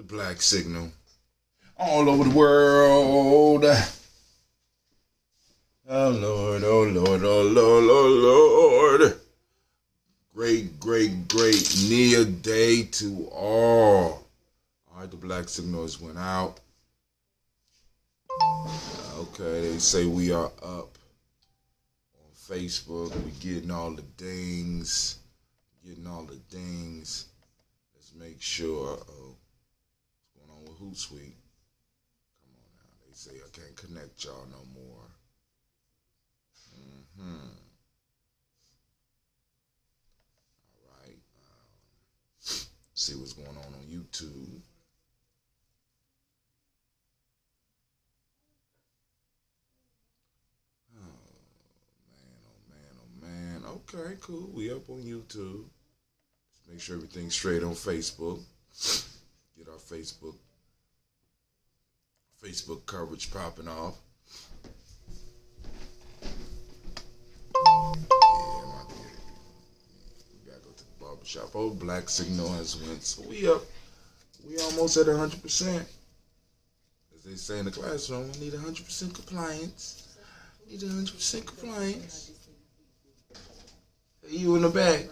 Black Signal all over the world. Oh Lord, oh Lord, oh Lord, oh Lord. Great Nia Day to all. Alright, the Black Signals went out. Okay, they say we are up on Facebook. We getting all the dings. Let's make sure. What's going on with Hootsuite? Come on now. They say I can't connect y'all no more. All right. See what's going on YouTube. Oh man. Okay, cool. We up on YouTube. Let's make sure everything's straight on Facebook. Get our Facebook coverage popping off. We gotta go to the barbershop. Oh, Black Signal has went. So we up. We almost at 100%. As they say in the classroom, we need 100% compliance. Need 100% compliance. You in the back.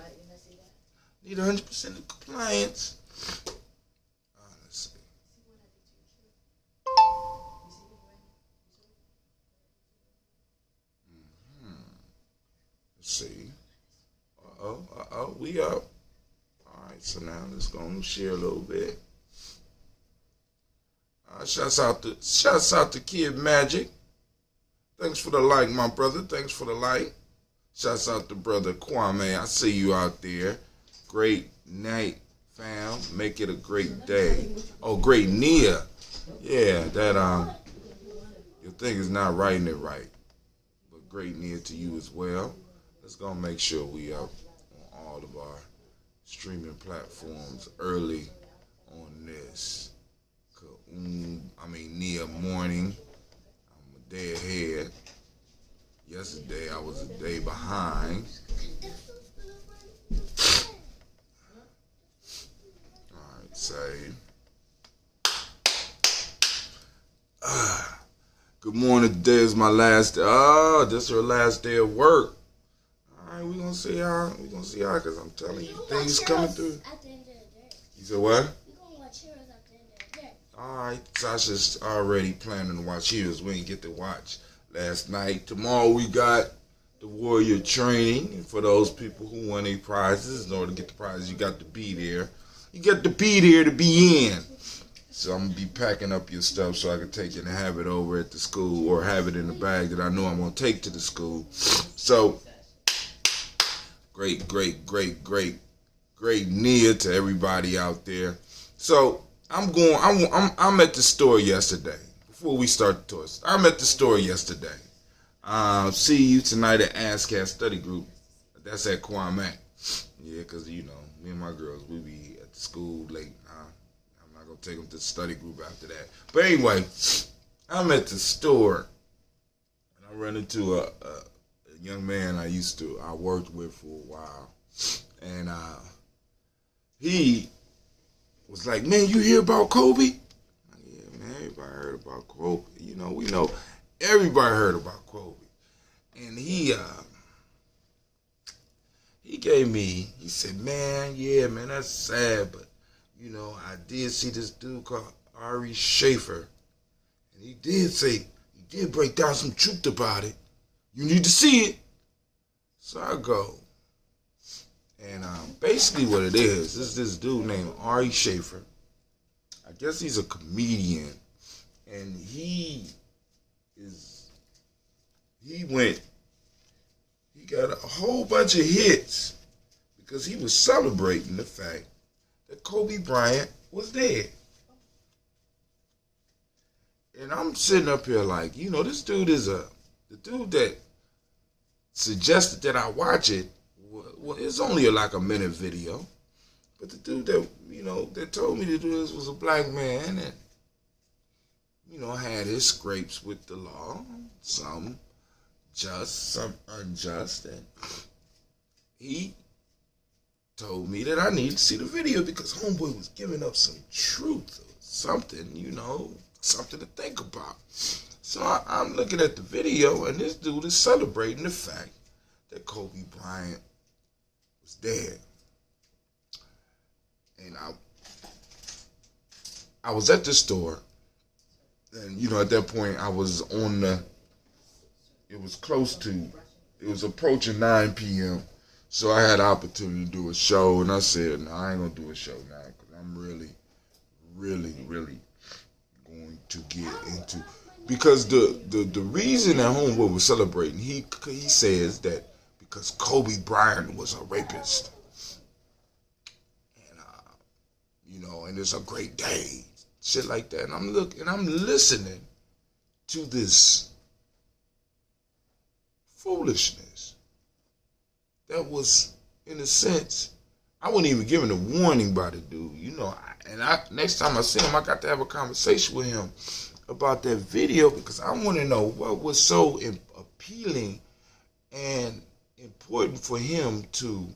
Need 100% compliance. Let's see. Let's see. We up. Alright, so now let's go and share a little bit. Shouts out to Kid Magic. Thanks for the like, my brother. Thanks for the like. Shouts out to brother Kwame. I see you out there. Great night, fam. Make it a great day. Oh, great Nia. Yeah, that your thing is not writing it right. But great Nia to you as well. Let's go make sure we up on all of our streaming platforms early on this. Nia morning. I'm a day ahead. Yesterday I was a day behind. Alright, say. Good morning. Today is my last day. This is her last day of work. Alright, we're gonna see how, cause I'm telling you, things coming through. You said what? Alright, Sasha's already planning to watch Heroes. We didn't get to watch last night. Tomorrow we got the Warrior training. And for those people who won any prizes, in order to get the prizes, you got to be there. You got to be there to be in. So I'm going to be packing up your stuff so I can take it and have it over at the school or have it in the bag that I know I'm going to take to the school. So, great Nia to everybody out there. So, I'm at the store yesterday. Before we start the tour, I'm at the store yesterday. See you tonight at ASCAT Study Group. That's at Kwame. Yeah, because, me and my girls, we be at the school late. I'm not going to take them to the study group after that. But anyway, I'm at the store. And I run into a young man I worked with for a while. And he was like, man, you hear about Kobe? Yeah, man, everybody heard about Kobe. We know everybody heard about Kobe. And he said, man, that's sad, but, I did see this dude called Ari Schaefer. And he did break down some truth about it. You need to see it. So I go. And basically what it is this dude named Ari Schaefer. I guess he's a comedian. And he got a whole bunch of hits because he was celebrating the fact that Kobe Bryant was dead. And I'm sitting up here like, this dude is the dude that suggested that I watch it. Well, it's only like a minute video. But the dude that, that told me to do this was a black man and, had his scrapes with the law. Some just, some unjust. And he told me that I need to see the video because homeboy was giving up some truth, something, something to think about. So I'm looking at the video, and this dude is celebrating the fact that Kobe Bryant was dead. And I was at the store, and at that point I was it was approaching 9 p.m. So I had the opportunity to do a show, and I said, no, I ain't gonna do a show now, because I'm really, really, really going to get into, because the reason that Homeboy was celebrating, he says that because Kobe Bryant was a rapist, and it's a great day, shit like that. And I'm listening to this foolishness that was, in a sense, I wasn't even given a warning by the dude, next time I see him, I got to have a conversation with him about that video, because I want to know what was so appealing and important for him to,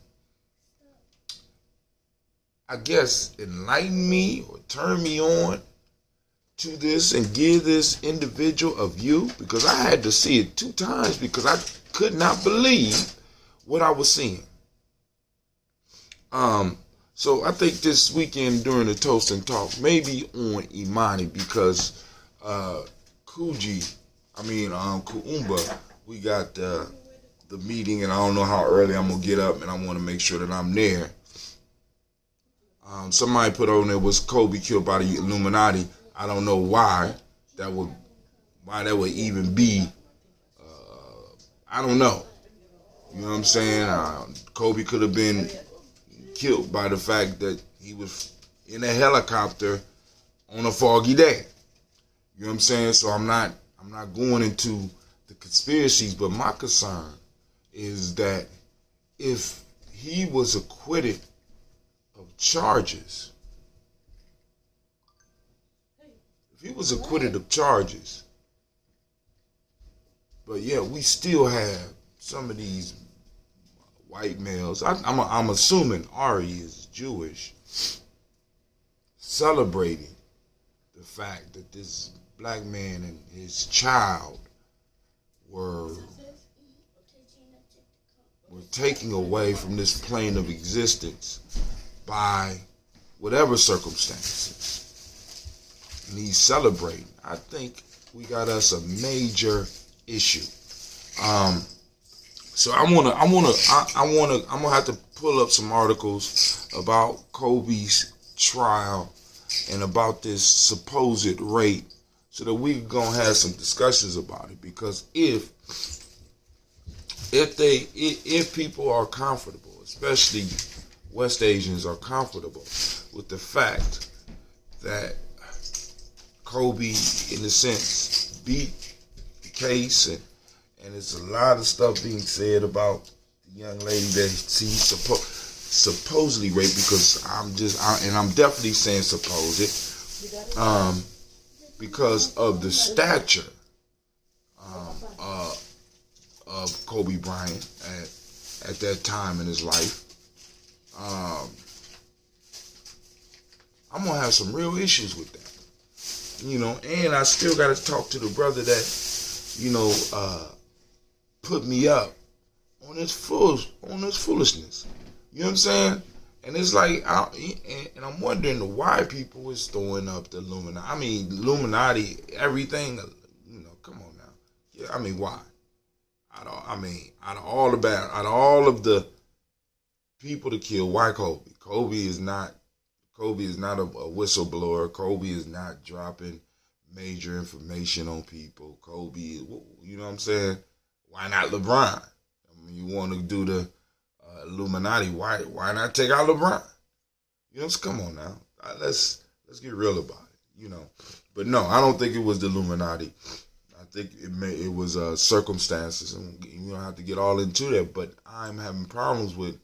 I guess, enlighten me or turn me on to this and give this individual a view, because I had to see it 2 times because I could not believe what I was seeing. So I think this weekend during the Toast and Talk, maybe on Imani, because Kuumba, we got the meeting, and I don't know how early I'm going to get up, and I want to make sure that I'm there. Somebody put on there, was Kobe killed by the Illuminati? I don't know why that would even be. I don't know. You know what I'm saying? Kobe could have been killed by the fact that he was in a helicopter on a foggy day. You know what I'm saying? So I'm not going into the conspiracies, but my concern is that if he was acquitted of charges, but yeah, we still have some of these white males, I'm assuming Ari is Jewish, celebrating the fact that this black man and his child were taken away from this plane of existence by whatever circumstances. And he's celebrating. I think we got us a major issue. So I'm gonna have to pull up some articles about Kobe's trial and about this supposed rape, so that we gonna have some discussions about it. Because if people are comfortable, especially West Asians are comfortable with the fact that Kobe, in a sense, beat the case, and there's a lot of stuff being said about the young lady that he's supposedly raped, because I'm definitely saying supposed, because of the stature of Kobe Bryant at that time in his life. I'm gonna have some real issues with that, and I still got to talk to the brother that, put me up on this foolishness. You know what I'm saying? And it's like, and I'm wondering why people is throwing up the Illuminati. I mean, Illuminati, everything. Come on now. Yeah, I mean, why? Out of all of the people to kill, why Kobe? Kobe is not a whistleblower. Kobe is not dropping major information on people. Kobe, you know what I'm saying? Why not LeBron? You want to do the Illuminati? Why not take out LeBron? Come on now. Let's get real about it. But no, I don't think it was the Illuminati. I think it was circumstances, and you don't have to get all into that. But I'm having problems with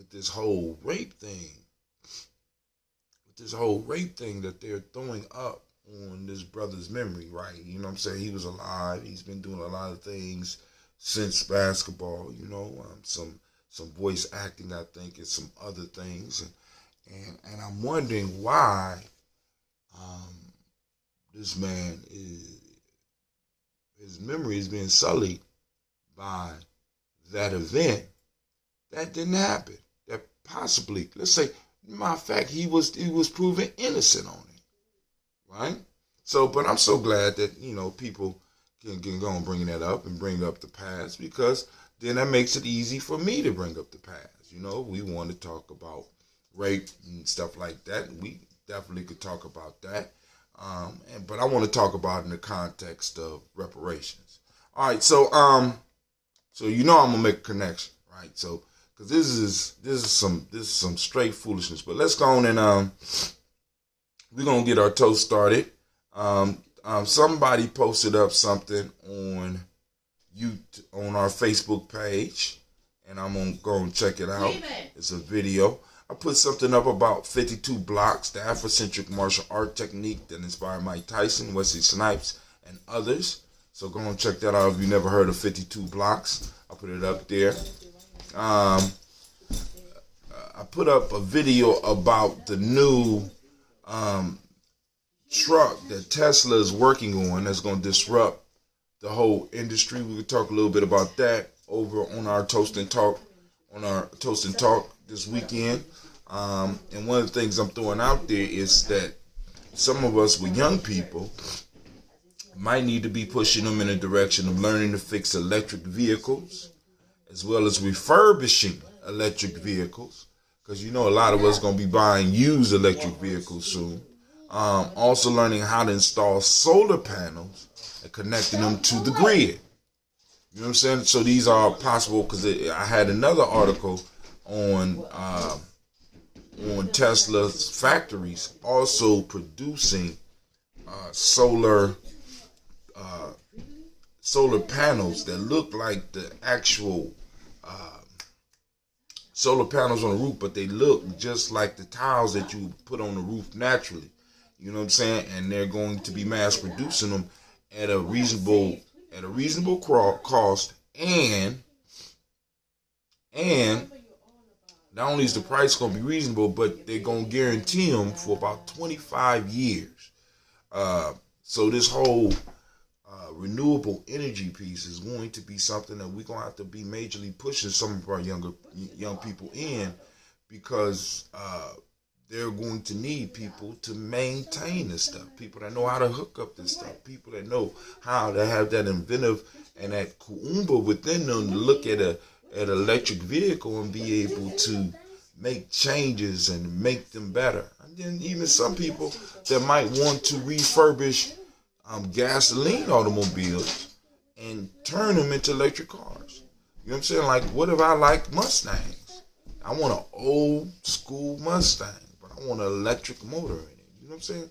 this whole rape thing. With this whole rape thing that they're throwing up on this brother's memory, right? You know what I'm saying? He was alive. He's been doing a lot of things since basketball, some voice acting, I think, and some other things. And I'm wondering why this man his memory is being sullied by that event that didn't happen. That possibly, let's say, matter of fact, he was proven innocent on it, right? So, but I'm so glad that people can go on bringing that up and bring up the past, because then that makes it easy for me to bring up the past. We want to talk about rape and stuff like that. We definitely could talk about that. But I want to talk about it in the context of reparations. All right, so I'm gonna make a connection, right? So, because this is some straight foolishness. But let's go on and we're gonna get our toast started. Somebody posted up something on our Facebook page, and I'm gonna go and check it out. It's a video. I put something up about 52 blocks, the Afrocentric martial art technique that inspired Mike Tyson, Wesley Snipes, and others. So go and check that out if you never heard of 52 blocks. I'll put it up there. I put up a video about the new truck that Tesla is working on that's going to disrupt the whole industry. We could talk a little bit about that over on our Toast and Talk this weekend. And one of the things I'm throwing out there is that some of us with young people might need to be pushing them in a direction of learning to fix electric vehicles, as well as refurbishing electric vehicles, because a lot of us are going to be buying used electric vehicles soon. Also learning how to install solar panels and connecting them to the grid. You know what I'm saying? So these are possible, because I had another article on Tesla's factories also producing solar panels that look like the actual solar panels on the roof, but they look just like the tiles that you put on the roof naturally. You know what I'm saying? And they're going to be mass producing them at a reasonable cost, and not only is the price going to be reasonable, but they're going to guarantee them for about 25 years. So this whole renewable energy piece is going to be something that we're going to have to be majorly pushing some of our young people in, because they're going to need people to maintain this stuff, people that know how to hook up this stuff, people that know how to have that inventive and that kuumba within them to look at an electric vehicle and be able to make changes and make them better. And then even some people that might want to refurbish gasoline automobiles and turn them into electric cars. You know what I'm saying? Like, what if I like Mustangs? I want an old school Mustang, but I want an electric motor in it. You know what I'm saying?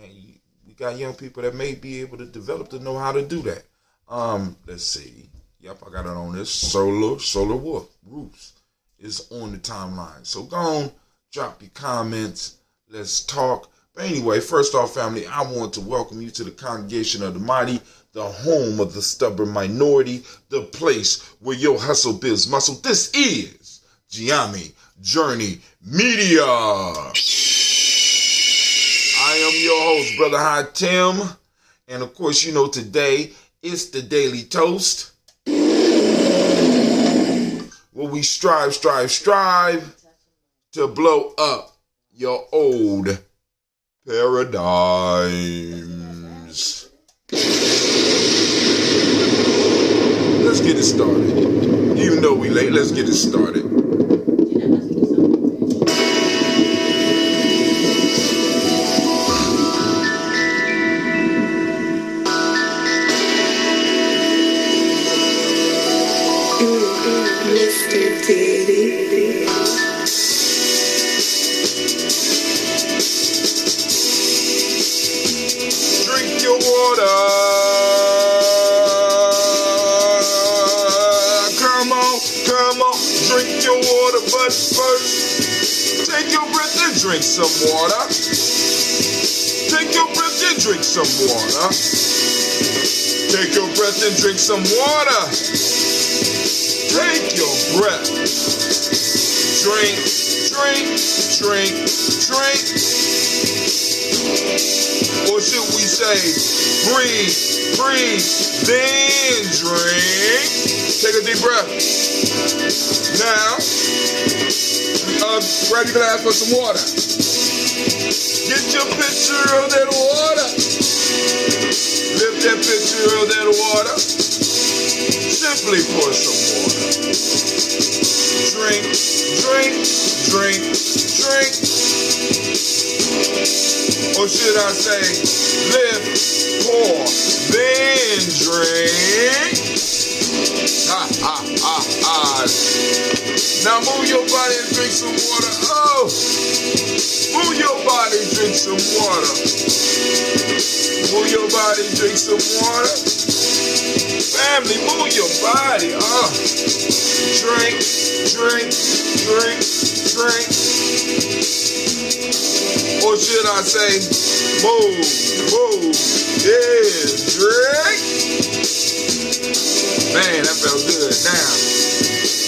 And we got young people that may be able to develop to know how to do that. Let's see. Yep, I got it on this. Solar roofs is on the timeline. So go on, drop your comments. Let's talk. But anyway, first off, family, I want to welcome you to the Congregation of the Mighty, the home of the stubborn minority, the place where your hustle builds muscle. This is Gye-Nyame Journey Media. I am your host, Brother High Tim. And of course, today it's the Daily Toast, where we strive to blow up your old paradigms. Let's get it started. Even though we late, let's get it started. Mr. Diddy. Drink your water. Come on, drink your water. But first, take your breath and drink some water. Take your breath and drink some water. Take your breath and drink some water. Take your breath. drink, drink, drink. Or should we say, breathe, breathe, then drink. Take a deep breath. Now, grab your glass for some water. Get your pitcher of that water. Lift that pitcher of that water. Simply pour some water. Drink, drink, drink, drink. Or should I say, lift, pour, then drink. Now move your body and drink some water. Oh, move your body and drink some water. Move your body and drink some water. Family, move your body. Drink, drink, drink, drink. Or should I say, move, move, yeah, drink. Man, that felt good. Now,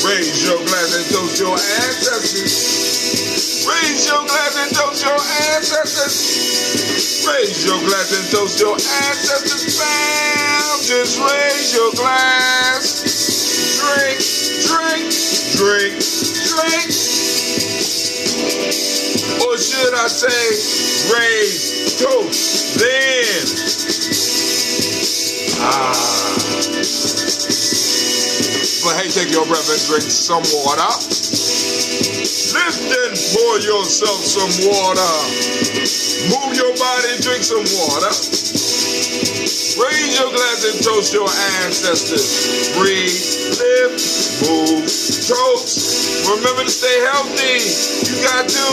raise your glass and toast your ancestors. Raise your glass and toast your ancestors. Raise your glass and toast your ancestors, fam. Just raise your glass. Drink, drink, drink, drink. Or should I say, raise, toast, then. But hey, take your breath and drink some water. Lift and pour yourself some water. Move your body and drink some water. Raise your glass and toast your ancestors. Breathe, lift, move, toast. Remember to stay healthy. You got to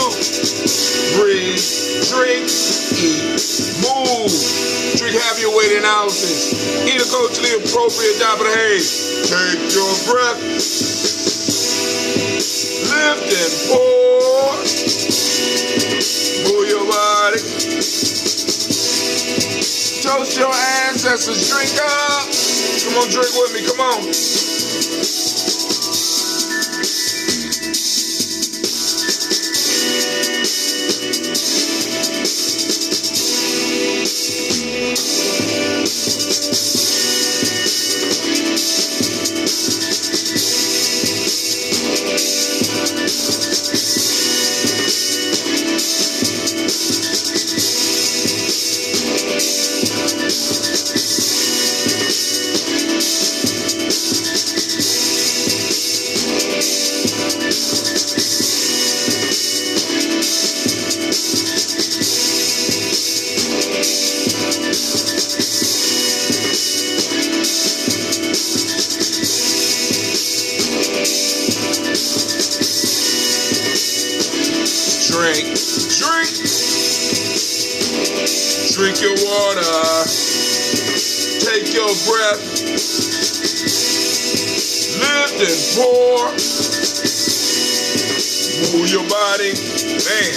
breathe, drink, eat, move. Drink half your weight in ounces. Eat a culturally appropriate diet, but hey, take your breath. Lift and pour. Move your body. Toast your ancestors. Drink up. Come on, drink with me. Come on. Drink, drink, drink your water, take your breath, lift and pour, move your body, man,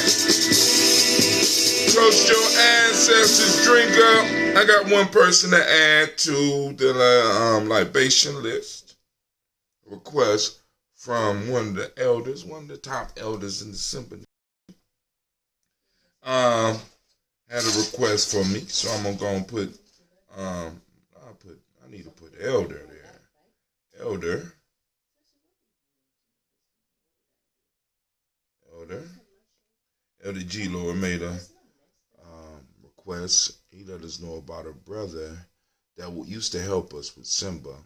toast your ancestors, drink up. I got one person to add to the libation list, request from one of the elders, one of the top elders in the symphony. Had a request for me, so I'm gonna put I need to put elder there. Elder G Lord made a request. He let us know about a brother that used to help us with Simba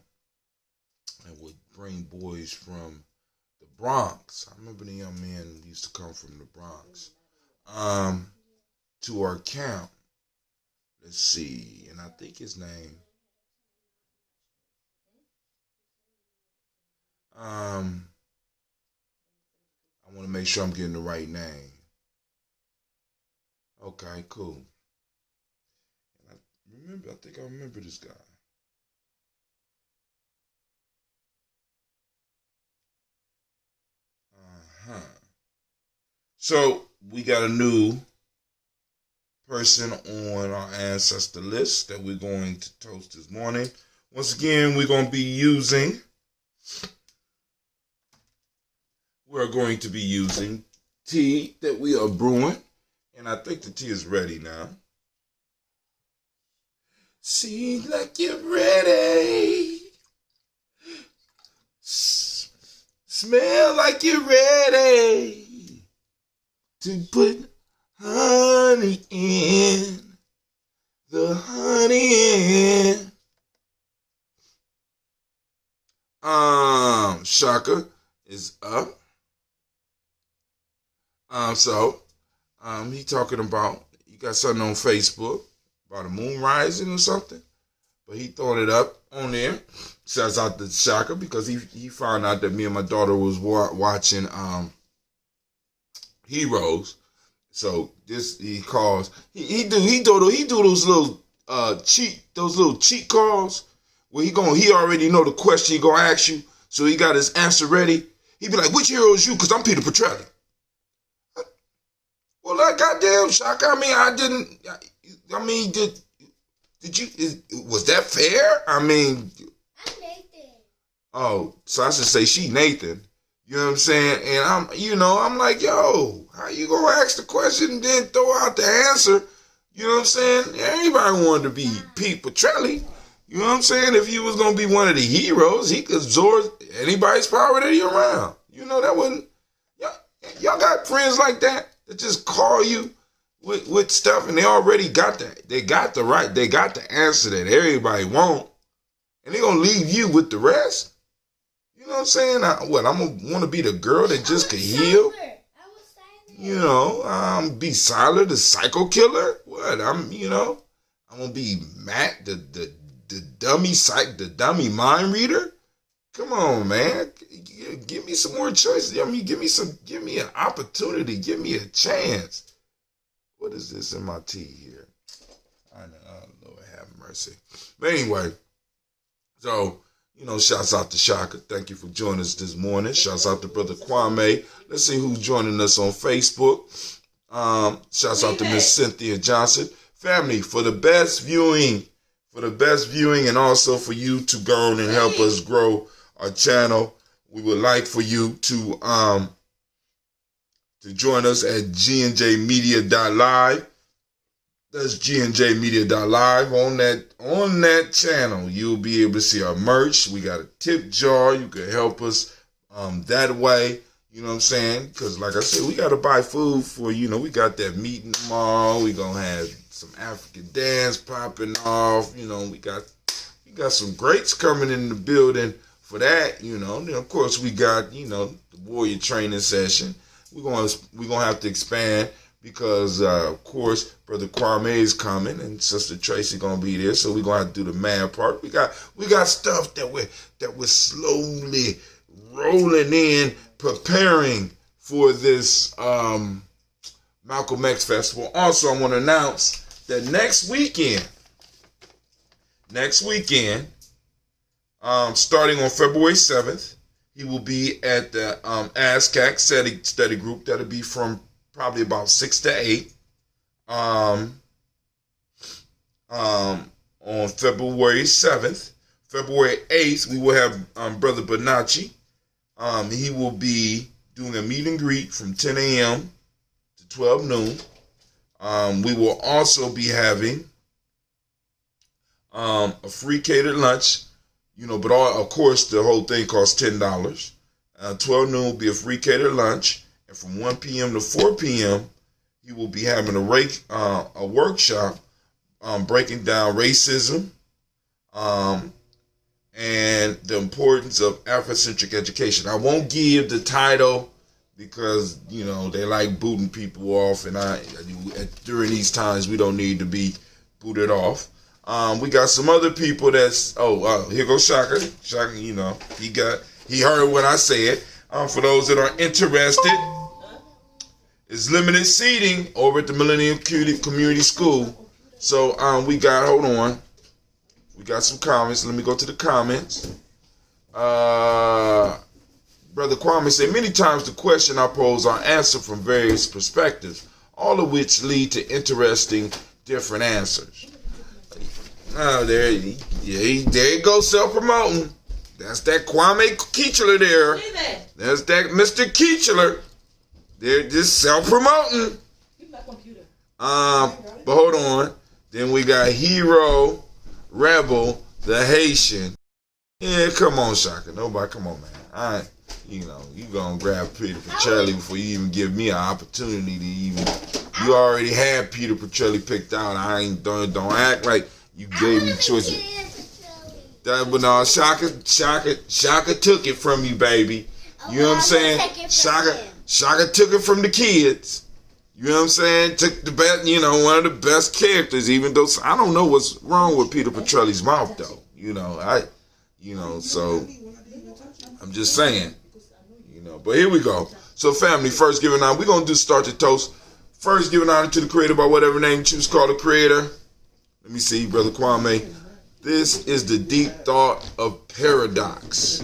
and would bring boys from the Bronx. I remember the young man used to come from the Bronx. To our camp. Let's see, and I think his name. I want to make sure I'm getting the right name. Okay, cool. I think I remember this guy. So we got a new person on our ancestor list that we're going to toast this morning. Once again, we're going to be using tea that we are brewing. And I think the tea is ready now. Seems like you're ready. Smell like you're ready to put honey in. The honey in. Shaka is up. He talking about, you got something on Facebook about a moon rising or something, but he throwing it up on there. Shouts out to Shaka because he found out that me and my daughter was watching Heroes. So this he calls he do those little cheat calls where he already know the question he gonna ask you, so he got his answer ready. He be like, which hero is you? Because I'm Peter Petrelli. Well, that goddamn Shaka. Did you? Was that fair? I'm Nathan. Oh, so I should say she Nathan. You know what I'm saying? And I'm like, yo, how you gonna ask the question and then throw out the answer? You know what I'm saying? Everybody wanted to be Pete Petrelli. You know what I'm saying? If he was gonna be one of the heroes, he could absorb anybody's power that he around. You know that wouldn't. Y'all got friends like that just call you with stuff, and they already got that. They got the answer that everybody want, and they gonna leave you with the rest. You know what I'm saying? I'm gonna want to be the girl that just can heal. You know, be Siler, the psycho killer. What? I'm gonna be Matt, the dummy mind reader. Come on, man. Give me some more choices. Give me an opportunity. Give me a chance. What is this in my tea here? I know, Lord have mercy. But anyway, so, shouts out to Shaka. Thank you for joining us this morning. Shouts out to Brother Kwame. Let's see who's joining us on Facebook. Shouts out to Miss Cynthia Johnson. Family, for the best viewing, and also for you to go on and help us grow our channel, we would like for you to join us at gnjmedia.live. That's gnjmedia.live. On that channel, you'll be able to see our merch. We got a tip jar. You can help us that way. You know what I'm saying? Because like I said, we got to buy food for, we got that meeting tomorrow. We going to have some African dance popping off. We got some greats coming in the building for that, Then of course we got, the warrior training session. We're gonna have to expand because of course Brother Kwame is coming and Sister Tracy gonna be there, so we're gonna have to do the man part. We got stuff that we're slowly rolling in, preparing for this Malcolm X Festival. Also, I want to announce that next weekend, starting on February 7th, he will be at the ASCAC study group. That'll be from probably about 6 to 8. On February 7th. February 8th, we will have Brother Bonacci. He will be doing a meet and greet from 10 a.m. to 12 noon. We will also be having a free catered lunch. But of course, the whole thing costs $10. 12 noon will be a free catered lunch. And from 1 p.m. to 4 p.m., he will be having a workshop breaking down racism and the importance of Afrocentric education. I won't give the title because, they like booting people off. And during these times, we don't need to be booted off. We got some other people that's, here goes Shaka. Shaka, he heard what I said. For those that are interested, it's limited seating over at the Millennium Community School. So, hold on. We got some comments. Let me go to the comments. Brother Kwame said, many times the question I pose are answered from various perspectives, all of which lead to interesting, different answers. There you go, self-promoting. That's that Kwame Keechler there. That's that Mr. Keechler. They're just self-promoting. But hold on. Then we got Hero, Rebel, the Haitian. Yeah, come on, Shaka. Nobody, come on, man. You gonna grab Peter Petrelli before you even give me an opportunity to even. You already had Peter Petrelli picked out. Don't act like you gave me choices. But no, Shaka took it from you, baby. You know what I'm saying? Shaka took it from the kids. You know what I'm saying? Took the best, one of the best characters, even though I don't know what's wrong with Peter Petrelli's mouth, though. So I'm just saying, but here we go. So family, first giving honor. We're going to do start the toast. First giving honor to the creator by whatever name you choose to call the creator. Let me see, Brother Kwame. This is the deep thought of paradox.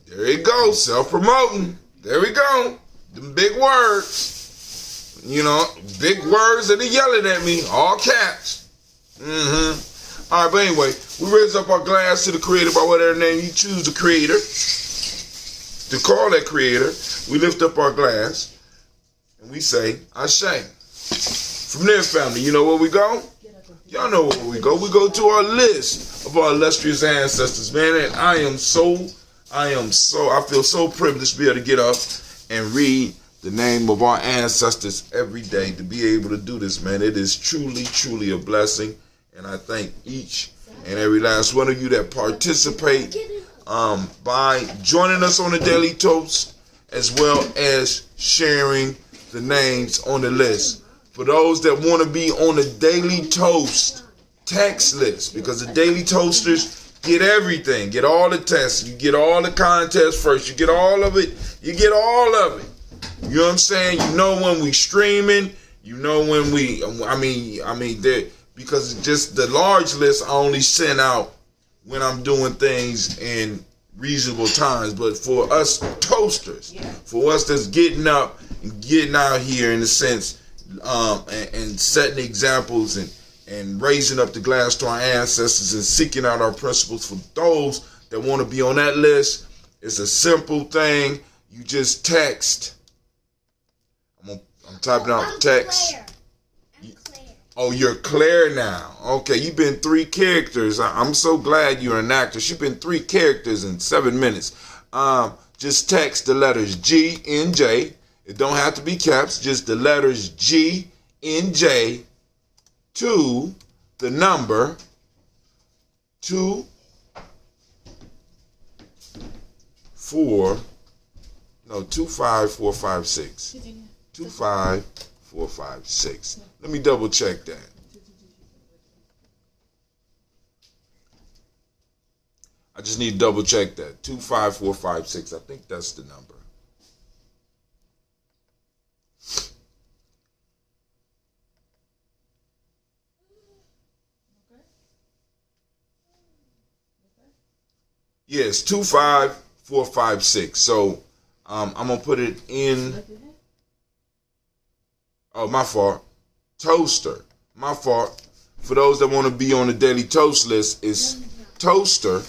There you go, self-promoting. There we go. Them big words. Big words that are yelling at me. All caps. All right, but anyway, we raise up our glass to the creator by whatever name you choose the creator. To call that creator, we lift up our glass and we say, Ashe. From there, family, you know where we go? Y'all know where we go. We go to our list of our illustrious ancestors, man. And I feel so privileged to be able to get up and read the name of our ancestors every day, to be able to do this, man. It is truly, truly a blessing. And I thank each and every last one of you that participate by joining us on the Daily Toast, as well as sharing the names on the list. For those that want to be on the Daily Toast text list, because the Daily Toasters get everything, get all the tests, you get all the contests first, you get all of it, you know what I'm saying? You know when we streaming, you know when because just the large list I only send out when I'm doing things in reasonable times. But for us toasters, for us that's getting up and getting out here in a sense, and setting examples and raising up the glass to our ancestors and seeking out our principles, for those that want to be on that list, it's a simple thing. You just text. I'm typing out the text. Oh, you're Claire now. Okay, you've been 3 characters. I'm so glad you're an actress. You've been 3 characters in 7 minutes. Just text the letters G, N, J. It don't have to be caps. Just the letters G, N, J to the number 25456. 25456. Let me double check that. I just need to double check that. 25456. I think that's the number. Yes, 25456. So I'm gonna put it in. Oh, my fault. Toaster. My fault. For those that want to be on the Daily Toast list, it's toaster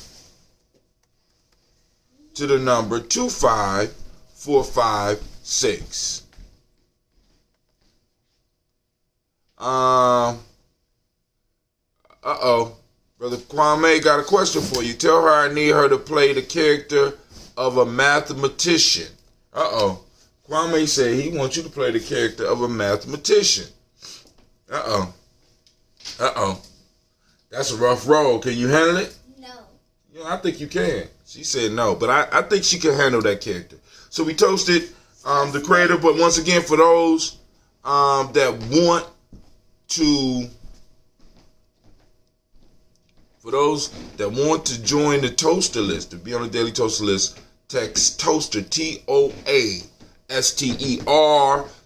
to the number 25456. Brother Kwame got a question for you. Tell her I need her to play the character of a mathematician. Kwame said he wants you to play the character of a mathematician. That's a rough role. Can you handle it? No. I think you can. She said no, but I think she can handle that character. So we toasted the creator, but once again, for those that want to join the toaster list, to be on the Daily Toaster list, text toaster, TOASTER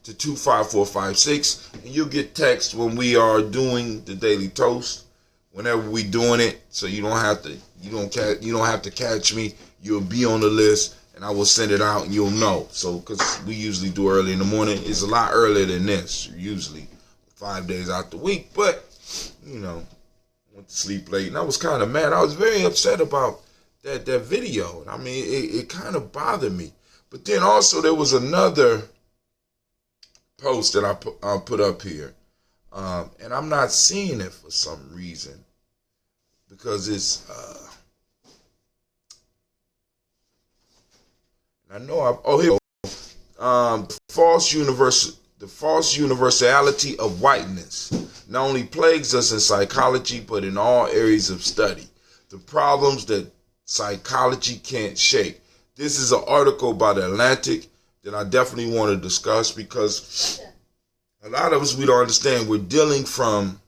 to 25456, and you'll get text when we are doing the Daily Toast, whenever we doing it. So you don't have to catch me. You'll be on the list, and I will send it out, and you'll know. So because we usually do early in the morning, it's a lot earlier than this. Usually 5 days out the week, but went to sleep late, and I was kind of mad. I was very upset about that video. I mean, it kind of bothered me. But then also there was another post that I put up here, and I'm not seeing it for some reason because it's. I know here we go. The false universality of whiteness not only plagues us in psychology, but in all areas of study. The problems that psychology can't shake. This is an article by The Atlantic that I definitely want to discuss because a lot of us, we don't understand. We're dealing from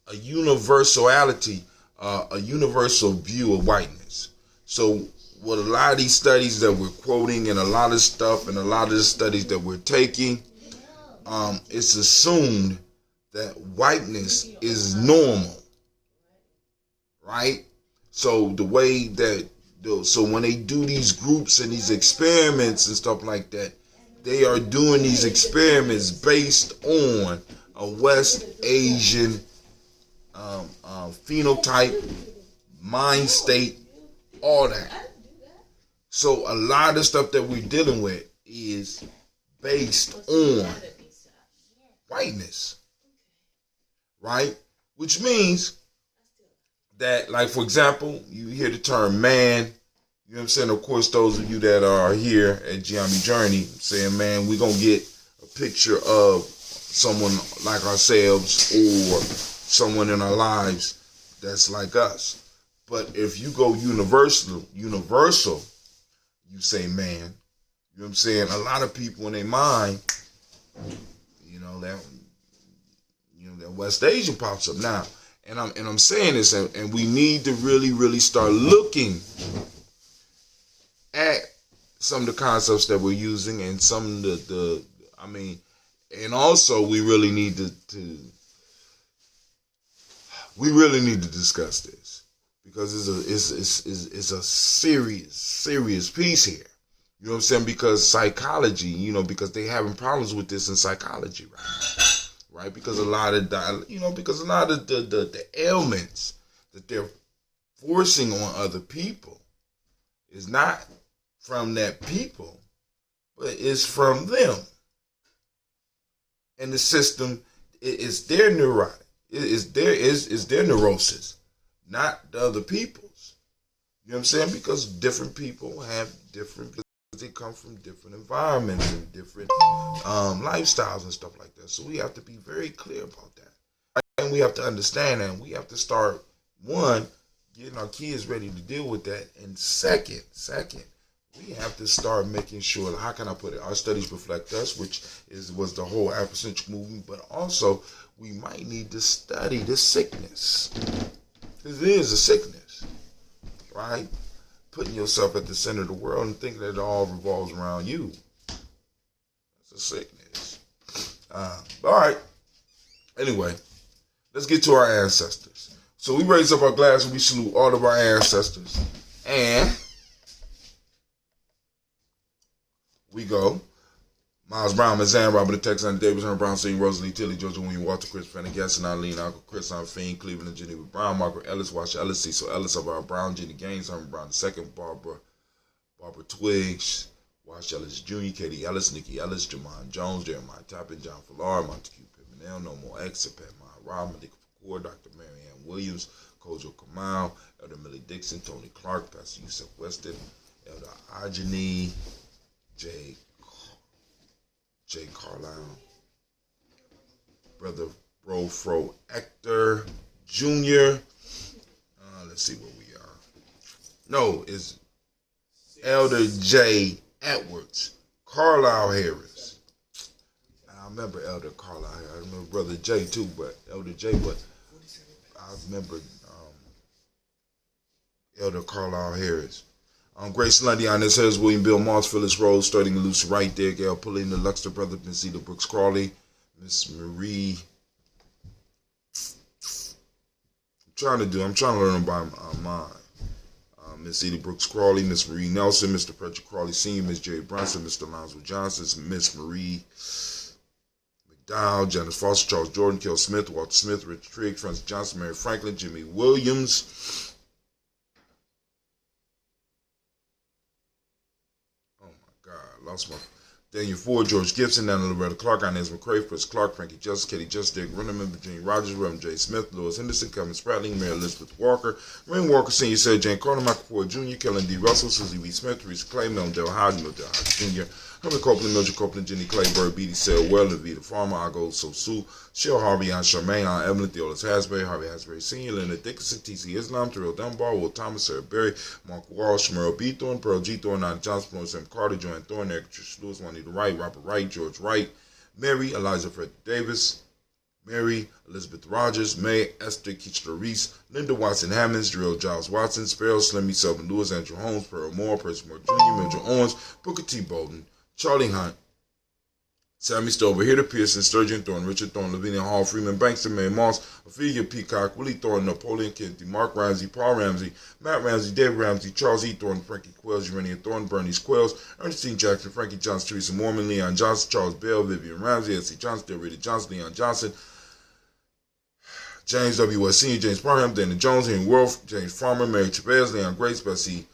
a universality, a universal view of whiteness. So what a lot of these studies that we're quoting and a lot of stuff and a lot of the studies that we're taking, it's assumed that whiteness is normal, right? So the way that, so when they do these groups and these experiments and stuff like that, they are doing these experiments based on a West Asian phenotype, mind state, all that. So a lot of stuff that we're dealing with is based on whiteness, right? Which means that, like, for example, you hear the term man, you know what I'm saying? Of course, those of you that are here at Gye-Nyame Journey saying, man, we're going to get a picture of someone like ourselves or someone in our lives that's like us. But if you go universal, you say man. You know what I'm saying? A lot of people in their mind, that West Asian pops up now. And I'm saying this, and we need to really, really start looking at some of the concepts that we're using and some of and also we really need to discuss this because it's a serious piece here. You know what I'm saying? Because psychology, because they having problems with this in psychology, right? Because a lot of the ailments that they're forcing on other people is not from that people, but it's from them. And the system is their neurotic. Is their neurosis, not the other people's. You know what I'm saying? Because different people have different, they come from different environments and different lifestyles and stuff like that. So we have to be very clear about that. And we have to understand that. And we have to start, one, getting our kids ready to deal with that. And second, we have to start making sure, how can I put it? Our studies reflect us, which was the whole Afrocentric movement, but also we might need to study the sickness. Because it is a sickness, right? Putting yourself at the center of the world and thinking that it all revolves around you. That's a sickness. All right. Anyway, let's get to our ancestors. So we raise up our glass and we salute all of our ancestors. And we go. Miles Brown, Mazan, Robert the Texan, Davis, Herman Brown, Singh, Rosalie, Tilly, Georgia William, Walter, Chris, Fanny, Gasson, Eileen, Uncle Chris, Aunt Fiend, Cleveland, and Geneva Brown, Margaret Ellis, Washer Ellis, Cecil Ellis, Alvaro Brown, Jenny Gaines, Herman Brown II, Barbara Twiggs, Wash Ellis Jr., Katie Ellis, Nikki Ellis, Jamon Jones, Jeremiah Toppin, John Fallar, Montague Pimenel, No More X, Pat Maya Rob, Medika Fakour, Dr. Marianne Williams, Kojo Kamal, Elder Millie Dixon, Tony Clark, Pastor Yusuf Weston, Elder Ajani, Jay Carlisle, Brother Fro Ector Jr. Let's see what we are. No, it's Elder J. Edwards, Carlisle Harris. I remember Elder Carlisle Harris. I remember Brother J too, but Elder J, but I remember Elder Carlisle Harris. Grace Lundy on this here's William Bill Moss, Phyllis Rose, starting loose right there. Gail Pulling, the Luxter brother, Miss Eda Brooks Crawley, Miss Marie. I'm trying to learn by mine. Miss Eda Brooks Crawley, Miss Marie Nelson, Mr. Frederick Crawley Sr., Miss Jerry Brunson, Mr. Lonzo Johnson, Miss Marie McDowell, Janice Foster, Charles Jordan, Kel Smith, Walter Smith, Richard Trigg, Francis Johnson, Mary Franklin, Jimmy Williams. Lost my Daniel Ford, George Gibson, Nana Loretta Clark, Inez McCrae, Chris Clark, Frankie Justice, Katie Just, Dick Rennerman, Virginia Rogers, Reverend J. Smith, Lewis Henderson, Kevin Spratling, Mary Elizabeth Walker, Rain Walker Sr., Sarah Jane Carter, Michael Ford Jr., Kellen D. Russell, Susie B. Smith, Teresa Clay, Mildred Hodge, Mildred Hodge Jr., Herman Copeland, Mildred Copeland, Jenny Clayburg, B.D. Sale, Well, Levita Farmer, Ago So Sue, Shell Harvey, Aunt Charmaine, Aunt Evelyn, Theolis Hasbury, Harvey Hasbury Sr., Leonard Dickinson, T.C. Islam, Terrell Dunbar, Will Thomas, Sarah Berry, Mark Walsh, Merle B. Thorne, Pearl G. Thorne, Nana Johnson, Sam Carter, Joanne Thorne, Eric Trish Lewis, Juanita Wright, Robert Wright, George Wright, Mary, Eliza Fred Davis, Mary, Elizabeth Rogers, May, Esther Kitchener Reese, Linda Watson Hammonds, Drill Giles Watson, Sparrow Slimmy, Selvin Lewis, Andrew Holmes, Pearl Moore, Percy Moore Jr., Mildred Owens, Booker T. Bolden, Charlie Hunt, Sammy Stover, Hitter Pearson, Sturgeon Thorne, Richard Thorne, Lavinia Hall, Freeman Banks, May Moss, Ophelia Peacock, Willie Thorne, Napoleon Kennedy, Mark Ramsey, Paul Ramsey, Matt Ramsey, David Ramsey, Charles E. Thorne, Frankie Quells, Urania Thorne, Bernice Quells, Ernestine Jackson, Frankie Johnson, Teresa Mormon, Leon Johnson, Charles Bell, Vivian Ramsey, S.C. Johnson, Delrita Johnson, Leon Johnson, James W. West Sr., James Parham, Dana Jones, Henry Wolf, James Farmer, Mary Chavez, Leon Grace, Bessie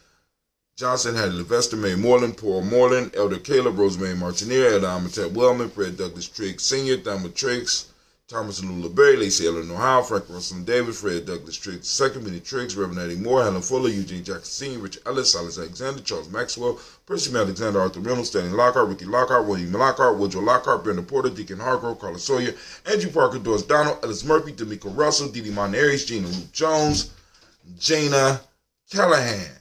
Johnson, Hattie Levester, May Moreland, Paul Moreland, Elder Caleb, Rosemary Martineer, Elder Amatet Wellman, Fred Douglas Triggs Sr., Thelma Triggs, Thomas and Lula Berry, Lacey Ellen Ohio, Frank Russell Davis, Fred Douglas Triggs II, Minnie Triggs, Reverend Eddie Moore, Helen Fuller, Eugene Jackson Sr., Richard Ellis, Silas Alexander, Charles Maxwell, Percy Alexander, Arthur Reynolds, Stanley Lockhart, Ricky Lockhart, William Lockhart, Woodrow Lockhart, Brenda Porter, Deacon Hargrove, Carla Sawyer, Andrew Parker, Doris Donald, Ellis Murphy, D'Amico Russell, Dee Dee Monaries, Gina Ruth Jones, Jana Callahan,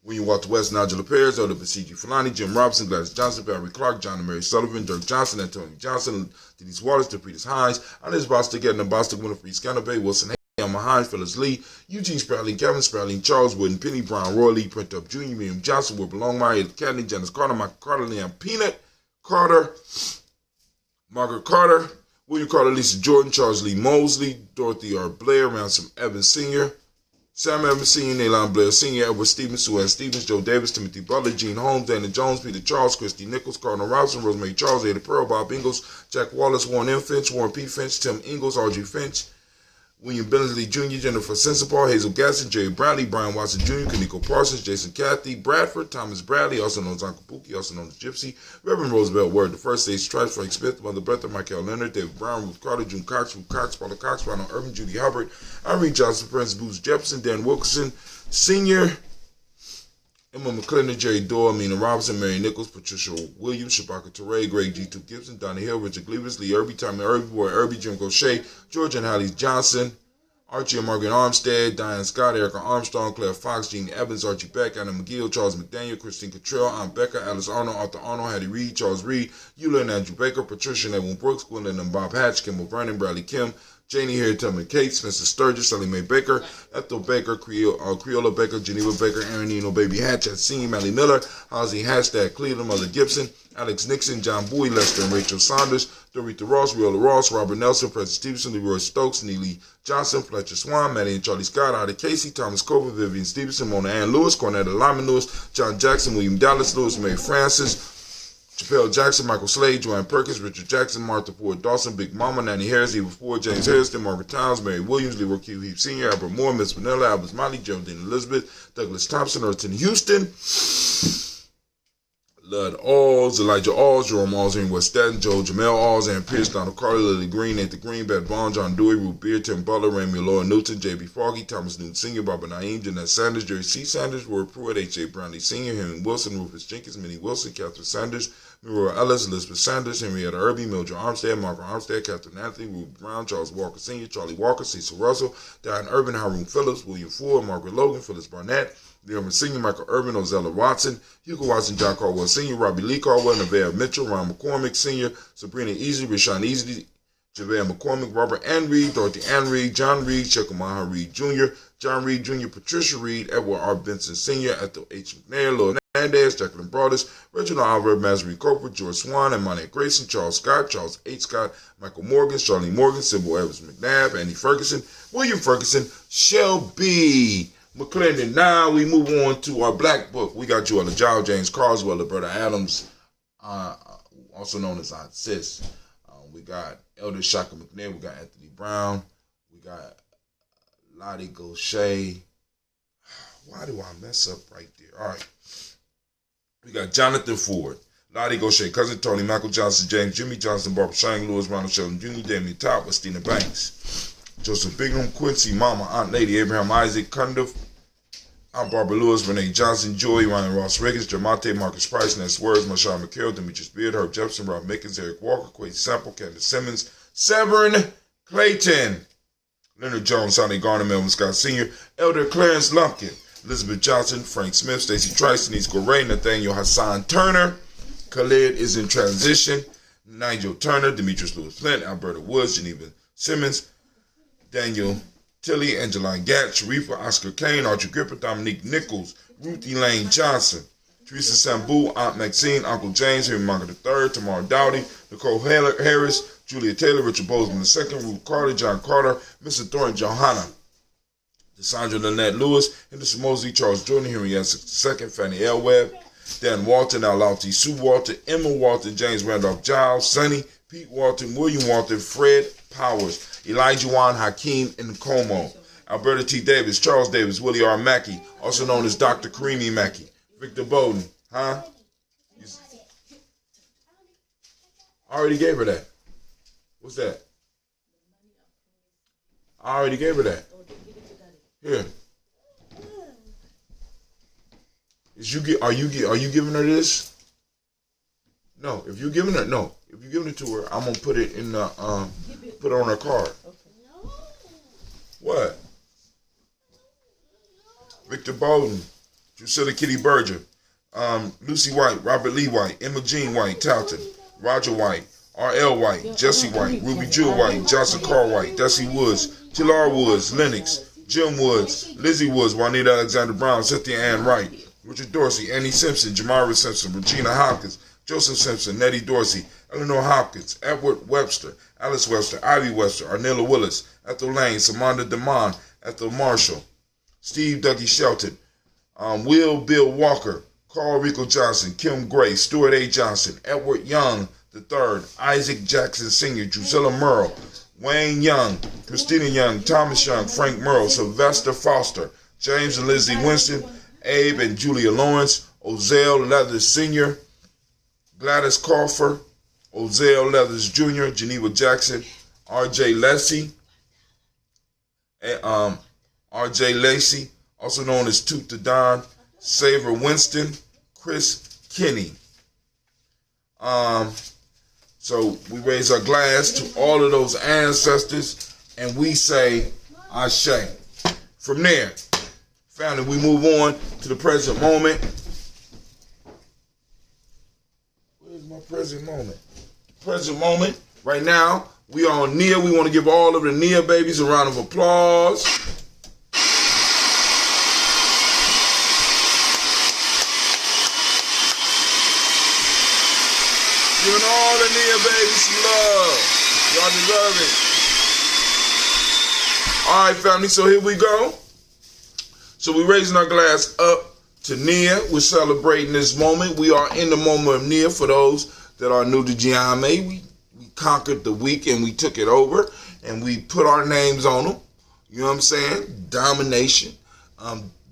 William Walter West, Nigel Perez, Elder Basiji Fulani, Jim Robinson, Gladys Johnson, Barry Clark, John and Mary Sullivan, Dirk Johnson, Antonio Johnson, Denise Waters, DePeters Hines, Ines Bostic, Edna Bostic, Winifred Scanner Bay, Wilson Elma Hines, Phyllis Lee, Eugene Spradling, Kevin Spradling, Charles Wooden, Penny Brown, Roy Lee, Print Up Jr., William Johnson, Wilbur Longmire, Ed Cadney, Janice Carter, Michael Carter, Leon Peanut, Carter, Margaret Carter, William Carter, Lisa Jordan, Charles Lee Mosley, Dorothy R. Blair, Ransom Evans Sr., Sam Evans Sr., Naylon Blair Sr., Edward Stevens, Sue Ann Stevens, Joe Davis, Timothy Butler, Gene Holmes, Dana Jones, Peter Charles, Christy Nichols, Cardinal Robinson, Rosemary Charles, Ada Pearl, Bob Ingalls, Jack Wallace, Warren M. Finch, Warren P. Finch, Tim Ingalls, R.G. Finch, William Billingsley Jr., Jennifer Sensabaugh, Hazel Gasson, Jerry Bradley, Brian Watson Jr., Kaniko Parsons, Jason Cathy, Bradford, Thomas Bradley, also known as Uncle Pookie, also known as Gypsy, Reverend Roosevelt Word, the First Stage Stripes, Frank Smith, Mother Bertha, Michael Leonard, David Brown, Ruth Carter, June Cox, Ruth Cox, Paula Cox, Ronald Irvin, Judy Hubbard, Irene Johnson, Prince Boots Jefferson, Dan Wilkerson, Sr., Emma McClendon, Jerry Doyle, Mina Robinson, Mary Nichols, Patricia Williams, Shabaka Teray, Greg G2 Gibson, Donnie Hill, Richard Gleavis, Lee Irby, Tommy Irby, Boy Irby, Jim Gaucher, George and Hallie Johnson, Archie and Margaret Armstead, Diane Scott, Erica Armstrong, Claire Fox, Gene Evans, Archie Beck, Anna McGill, Charles McDaniel, Christine Cottrell, Aunt Becca, Alice Arnold, Arthur Arnold, Hattie Reed, Charles Reed, Eula and Andrew Baker, Patricia and Edwin Brooks, Gwendolyn and Bob Hatch, Kimball Vernon, Bradley Kim, Janie Harry Tubman Kate, Spencer Sturgis, Sally Mae Baker, Ethel Baker, Creola Baker, Geneva Baker, Aaron Eno, Baby Hatch, Senior, Mally Miller, Halsey Hashtag Cleveland, Mother Gibson, Alex Nixon, John Bowie, Lester and Rachel Saunders, Dorita Ross, Riola Ross, Robert Nelson, President Stevenson, Leroy Stokes, Neely Johnson, Fletcher Swan, Maddie and Charlie Scott, Ida Casey, Thomas Cover, Vivian Stevenson, Mona Ann Lewis, Cornetta Lyman Lewis, John Jackson, William Dallas Lewis, Mae Francis, Chappelle Jackson, Michael Slade, Joanne Perkins, Richard Jackson, Martha Ford Dawson, Big Mama, Nanny Harris, Eva Ford, James Harrison, Margaret Towns, Mary Williams, Leroy Q. Heap Sr., Albert Moore, Miss Vanilla, Albert Molly, Geraldine Elizabeth, Douglas Thompson, Erton Houston, Lud Alls, Elijah Alls, Jerome Alls, Henry West Staten, Joe Jamel Alls, Ann Pierce, Donald Carter, Lily Green, Nathan Green, Beth Bond, John Dewey, Ruth Beard, Tim Butler, Ramy Laura Newton, J.B. Foggy, Thomas Newton Sr., Barbara Naeem, Jeanette Sanders, Jerry C. Sanders, Ward Pruitt, H.J. Brownlee Sr., Henry Wilson, Rufus Jenkins, Minnie Wilson, Catherine Sanders, Muriel Ellis, Elizabeth Sanders, Henrietta Irby, Mildred Armstead, Margaret Armstead, Catherine Anthony, Ruth Brown, Charles Walker Sr., Charlie Walker, Cecil Russell, Diane Urban, Haroon Phillips, William Ford, Margaret Logan, Phyllis Barnett, Leon Sr., Michael Urban, Ozella Watson, Hugo Watson, John Caldwell Sr., Robbie Lee Caldwell, Nevaeh Mitchell, Ron McCormick Sr., Sabrina Easy, Rashawn Easy, JaVale McCormick, Robert Ann Reed, Dorothy Ann Reed, John Reed, Chekamaha Reed Jr., John Reed Jr., Patricia Reed, Edward R. Benson Sr., Ethel H. McNair, Lil Hernandez, Jacqueline Broadus, Reginald Alvarez, Mazery Coper, George Swan, and Monette Grayson, Charles Scott, Charles H. Scott, Michael Morgan, Charlene Morgan, Sybil Evans McNabb, Andy Ferguson, William Ferguson, Shelby McClendon. Now we move on to our black book. We got you on the Giles James Carswell, Roberta Adams, also known as Aunt Sis. We got Elder Shaka McNair. We got Anthony Brown. We got Lottie Gaucher. Why do I mess up right there? All right. We got Jonathan Ford, Lottie Gaucher, Cousin Tony, Michael Johnson, James, Jimmy Johnson, Barbara Shang, Lewis, Ronald Sheldon Jr., Damien Top, Westina Banks, Joseph Bingham, Quincy, Mama, Aunt Lady, Abraham Isaac, Cundiff, Aunt Barbara Lewis, Renee Johnson, Joy, Ryan Ross Riggins, Jamonte, Marcus Price, Ness Words, Marshawn McHale, Demetrius Beard, Herb Jefferson, Rob Mickens, Eric Walker, Quay Sample, Candace Simmons, Severn Clayton, Leonard Jones, Sonny Garner, Melvin Scott Sr., Elder Clarence Lumpkin, Elizabeth Johnson, Frank Smith, Stacey Trice, Denise Goray, Nathaniel Hassan Turner, Khalid is in transition, Nigel Turner, Demetrius Lewis Flint, Alberta Woods, Geneva Simmons, Daniel Tilly, Angeline Gatt, Sharifa, Oscar Kane, Archie Gripper, Dominique Nichols, Ruth Elaine Johnson, Teresa Sambu, Aunt Maxine, Uncle James, Henry Monger III, Tamara Dowdy, Nicole Harris, Julia Taylor, Richard Bozeman II, Ruth Carter, John Carter, Mr. Thornton Johanna, Cassandra Lynette Lewis, Henderson Mosley, Charles Jordan, Henry Essex II, Fannie L. Webb, Dan Walton, Alauti Sue Walton, Emma Walton, James Randolph Giles, Sonny, Pete Walton, William Walton, Fred Powers, Elijah Juan Hakeem Nkomo, Alberta T. Davis, Charles Davis, Willie R. Mackey, also known as Dr. Karimi Mackey, Victor Bowden, I already gave her that. What's that? I already gave her that. Here. Are you giving her this? No. If you're giving it to her, I'm gonna put it in the put it on her card. What? Victor Bowden, Drusilla Kitty Berger, Lucy White, Robert Lee White, Emma Jean White, Talton, Roger White, R.L. White, Jesse White, Ruby Jewel White, Johnson Carl White, Desi Woods, Tilar Woods, Lennox, Jim Woods, Lizzie Woods, Juanita Alexander Brown, Cynthia Ann Wright, Richard Dorsey, Annie Simpson, Jamara Simpson, Regina Hopkins, Joseph Simpson, Nettie Dorsey, Eleanor Hopkins, Edward Webster, Alice Webster, Ivy Webster, Arnella Willis, Ethel Lane, Samanda DeMond, Ethel Marshall, Steve Dougie Shelton, Will Bill Walker, Carl Rico Johnson, Kim Gray, Stuart A. Johnson, Edward Young III, Isaac Jackson Sr., Drusilla Merle, Wayne Young, Christina Young, Thomas Young, Frank Merle, Sylvester Foster, James and Lizzie Winston, Abe and Julia Lawrence, Ozell Leathers Sr., Gladys Crawford, Ozell Leathers Jr., Geneva Jackson, R.J. Lacey, R.J. Lacey, also known as Toot the Don, Saver Winston, Chris Kinney. So we raise our glass to all of those ancestors and we say Ashe. From there, family, we move on to the present moment. Where's my present moment? Present moment. Right now, we are on Nia. We want to give all of the Nia babies a round of applause. Giving all the Nia babies some love. Y'all deserve it. All right, family, so here we go. So we're raising our glass up to Nia. We're celebrating this moment. We are in the moment of Nia. For those that are new to Gye-Nyame, we conquered the week and we took it over and we put our names on them. You know what I'm saying? Domination.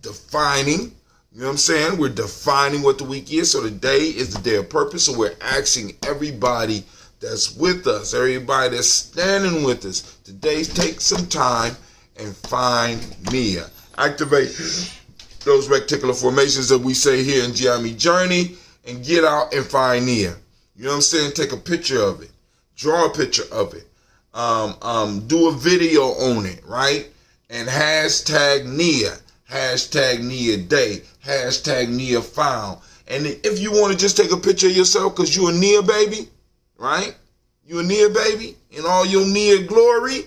Defining. You know what I'm saying? We're defining what the week is. So today is the day of purpose. So we're asking everybody that's with us, everybody that's standing with us, today take some time and find Nia. Activate those reticular formations that we say here in Gye-Nyame Journey and get out and find Nia. You know what I'm saying? Take a picture of it. Draw a picture of it. Do a video on it, right? And hashtag Nia. Hashtag Nia Day. Hashtag Nia Found. And if you want to just take a picture of yourself because you're a Nia baby, right? You're a Nia baby in all your Nia glory,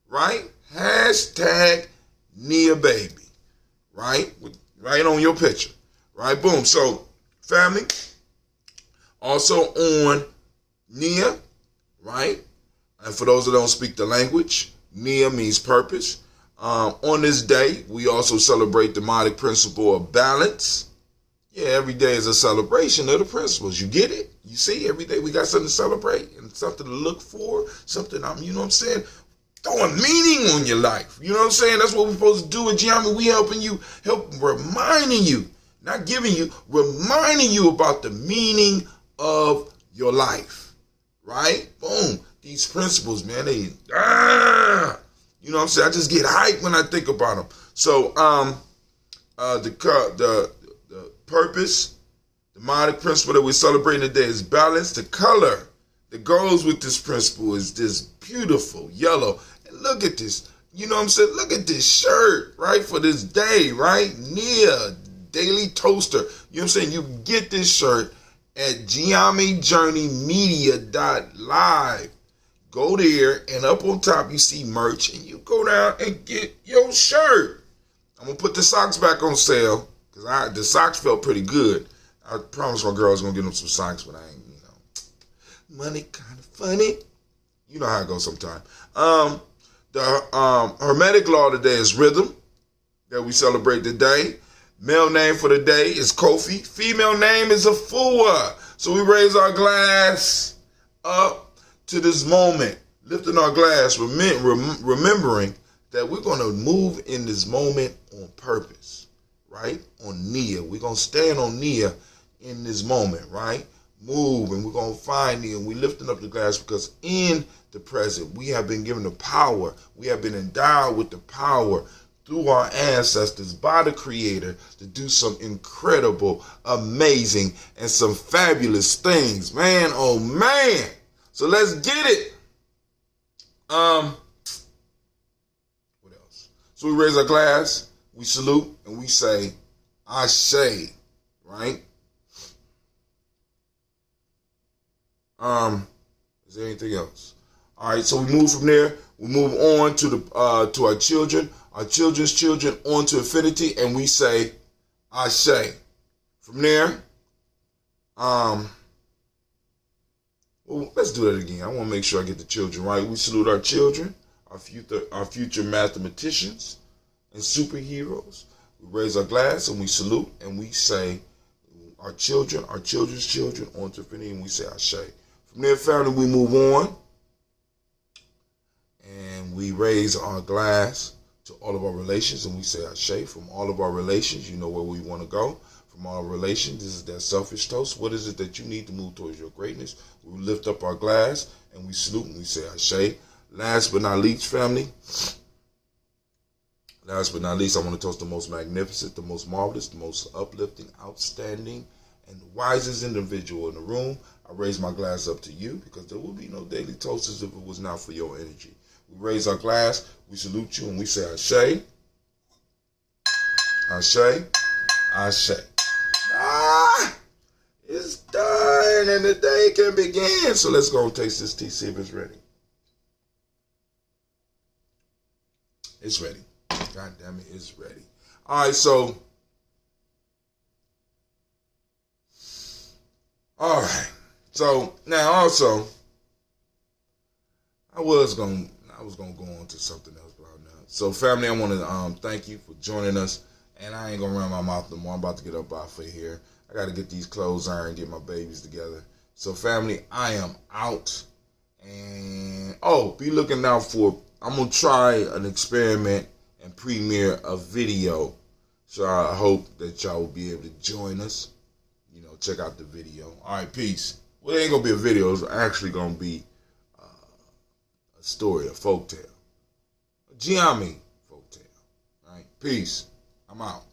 right? Hashtag Nia baby, right? Right on your picture, right? Boom. So, family, also on Nia, right? And for those that don't speak the language, Nia means purpose. On this day, we also celebrate the demonic principle of balance. Yeah, every day is a celebration of the principles. You get it? You see, every day we got something to celebrate and something to look for, something, you know what I'm saying? Throwing meaning on your life. You know what I'm saying? That's what we're supposed to do at Gye-Nyame. We reminding you, not giving you, reminding you about the meaning of your life, right? Boom. These principles, man, you know what I'm saying? I just get hyped when I think about them. So, the purpose, the demonic principle that we're celebrating today is balance. The color that goes with this principle is this beautiful yellow. And look at this. You know what I'm saying? Look at this shirt, right? For this day, right? Nia Daily Toaster. You know what I'm saying? You get this shirt at Gye-Nyame Go there, and up on top you see merch, and you go down and get your shirt. I'm going to put the socks back on sale, because the socks felt pretty good. I promised my girl I was going to get them some socks, but I ain't, money kind of funny. You know how it goes sometimes. The Hermetic law today is rhythm, that we celebrate today. Male name for the day is Kofi. Female name is Afua. So we raise our glass up to this moment, lifting our glass, remembering that we're going to move in this moment on purpose, right? On Nia. We're going to stand on Nia in this moment, right? Move, and we're going to find Nia, and we're lifting up the glass because in the present, we have been given the power. We have been endowed with the power through our ancestors by the Creator to do some incredible, amazing, and some fabulous things. Man, oh man. So let's get it. What else? So we raise our glass, we salute, and we say, Ashe, right? Is there anything else? All right, so we move from there. We move on to our children, our children's children, on to infinity, and we say, Ashe. From there, well, let's do that again. I want to make sure I get the children right. We salute our children, our future mathematicians and superheroes. We raise our glass and we salute and we say, our children, our children's children, on to infinity, and we say Ashe. From there, family, we move on and we raise our glass to all of our relations and we say Ashe. From all of our relations, you know where we want to go. From our relations, this is that selfish toast. What is it that you need to move towards your greatness? We lift up our glass and we salute and we say Ashe. Last but not least, family. Last but not least, I want to toast the most magnificent, the most marvelous, the most uplifting, outstanding, and the wisest individual in the room. I raise my glass up to you because there would be no daily toasters if it was not for your energy. We raise our glass, we salute you, and we say Ashe. Ashe. Ashe. It's done and the day can begin. So let's go and taste this tea, see if it's ready. It's ready. God damn it, it's ready. All right, so. All right. So now also, I was gonna go on to something else, but I'm not. So family, I want to thank you for joining us. And I ain't gonna run my mouth no more. I'm about to get up off of here. I gotta get these clothes ironed, get my babies together. So family, I am out. And be looking out for, I'm gonna try an experiment and premiere a video. So I hope that y'all will be able to join us. Check out the video. All right, peace. Well, it ain't gonna be a video. It's actually gonna be a story, a folktale. A Gye-Nyame folktale. All right, peace. I'm out.